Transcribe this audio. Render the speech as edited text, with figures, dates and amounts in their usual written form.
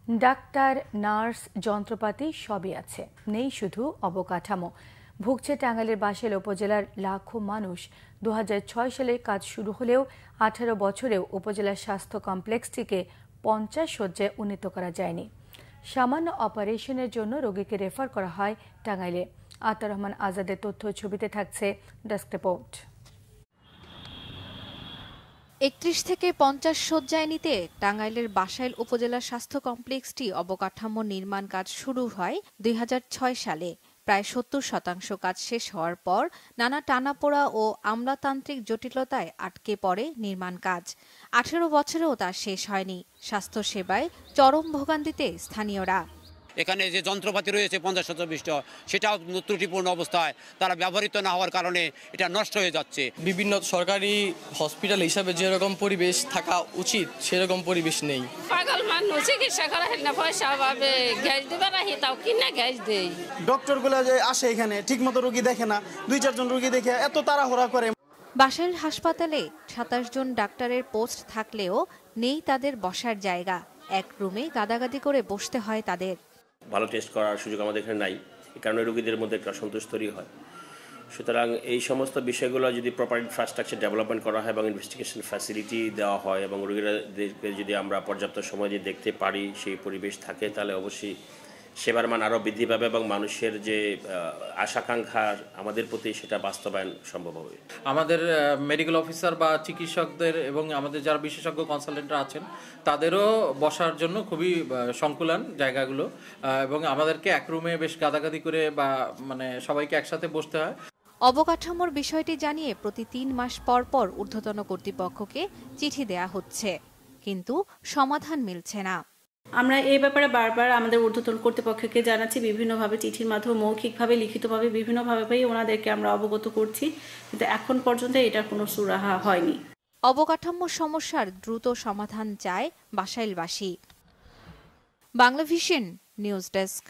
Doctor, nurse, যন্ত্রপাতি সবই আছে, নেই শুধু অবকাঠামো। ভুগছে টাঙ্গাইলের বাসাইল উপজেলার লাখো মানুষ। 2006 সালে কাজ শুরু হলেও 18 বছরেও উপজেলার স্বাস্থ্য কমপ্লেক্সটিকে 50 শয্যায় উন্নীত করা যায়নি। সামান্য অপারেশনের জন্য রোগীকে রেফার করা হয় টাঙ্গাইলে। আতার রহমান আজাদের তথ্য ছবিতে থাকছে ডেস্ক রিপোর্ট। 31 থেকে 50 শয্যায় নিতে টাঙ্গাইলের বাসাইল উপজেলা স্বাস্থ্য কমপ্লেক্সটি অবকাঠামো নির্মাণ কাজ শুরু হয় 2006 সালে। প্রায় 70% কাজ শেষ হওয়ার পর নানা টানাপোড়া ও আমলাতান্ত্রিক জটিলতায় আটকে পড়ে নির্মাণ কাজ। 18 বছরেও তা শেষ হয়নি। স্বাস্থ্যসেবায় চরম ভোগান্তিতে স্থানীয়রা। এখানে যে যন্ত্রপাতি রয়েছে 50-20টা, সেটাও ত্রুটিপূর্ণ অবস্থায়, তারা ব্যবহৃত না হওয়ার কারণে এটা নষ্ট হয়ে যাচ্ছে। বিভিন্ন সরকারি হসপিটাল হিসাবে যেরকম পরিবেশ থাকা উচিত সেরকম পরিবেশ নেই। পাগল মানুষ চিকিৎসা করা হয় না, পয়সা অভাবে গ্যাস দিবে না, তাও কিনা গ্যাস দেই। ডক্টরগুলো যে আসে এখানে ঠিকমতো রোগী দেখে না, 2-4 জন রোগী দেখে এত তাড়াহুড়া করে। বাসাইল হাসপাতালে 27 জন ডাক্তারের পোস্ট থাকলেও নেই তাদের বসার জায়গা। এক রুমে গাদাগাদি করে বসতে হয় তাদের। ভালো টেস্ট করার সুযোগ আমাদের এখানে নাই, এই কারণে রোগীদের মধ্যে একটা অসন্তোষ তৈরি হয়। সুতরাং এই সমস্ত বিষয়গুলো যদি প্রপার ইনফ্রাস্ট্রাকচার ডেভেলপমেন্ট করা হয় এবং ইনভেস্টিগেশন ফ্যাসিলিটি দেওয়া হয় এবং রোগীদেরকে যদি আমরা পর্যাপ্ত সময় দিয়ে দেখতে পারি, সেই পরিবেশ থাকে, তাহলে অবশ্যই সেবার মান আরও বৃদ্ধি পাবে এবং মানুষের যে আশাকাঙ্ক্ষা আমাদের প্রতি সেটা বাস্তবায়ন সম্ভব হবে। আমাদের মেডিকেল অফিসার বা চিকিৎসকদের এবং আমাদের যারা বিশেষজ্ঞ কনসালটেন্টরা আছেন তাদেরও বসার জন্য খুবই সংকুলান জায়গাগুলো, এবং আমাদেরকে এক রুমে বেশ গাদাগাদি করে বা সবাইকে একসাথে বসতে হয়। অবকাঠামোর বিষয়টি জানিয়ে প্রতি 3 মাস পর পর ঊর্ধ্বতন কর্তৃপক্ষকে চিঠি দেয়া হচ্ছে, কিন্তু সমাধান মিলছে না। আমরা এই ব্যাপারে বারবার আমাদের ঊর্ধ্বতন কর্তৃপক্ষকে জানাচ্ছি, বিভিন্নভাবে চিঠির মাধ্যমে, মৌখিকভাবে, লিখিতভাবে বিভিন্নভাবেই ওনাদেরকে আমরা অবগত করছি, কিন্তু এখন পর্যন্ত এটার কোনো সুরাহা হয়নি। অবকাঠামো সমস্যার দ্রুত সমাধান চায় বাসাইলবাসী। Banglavision news desk.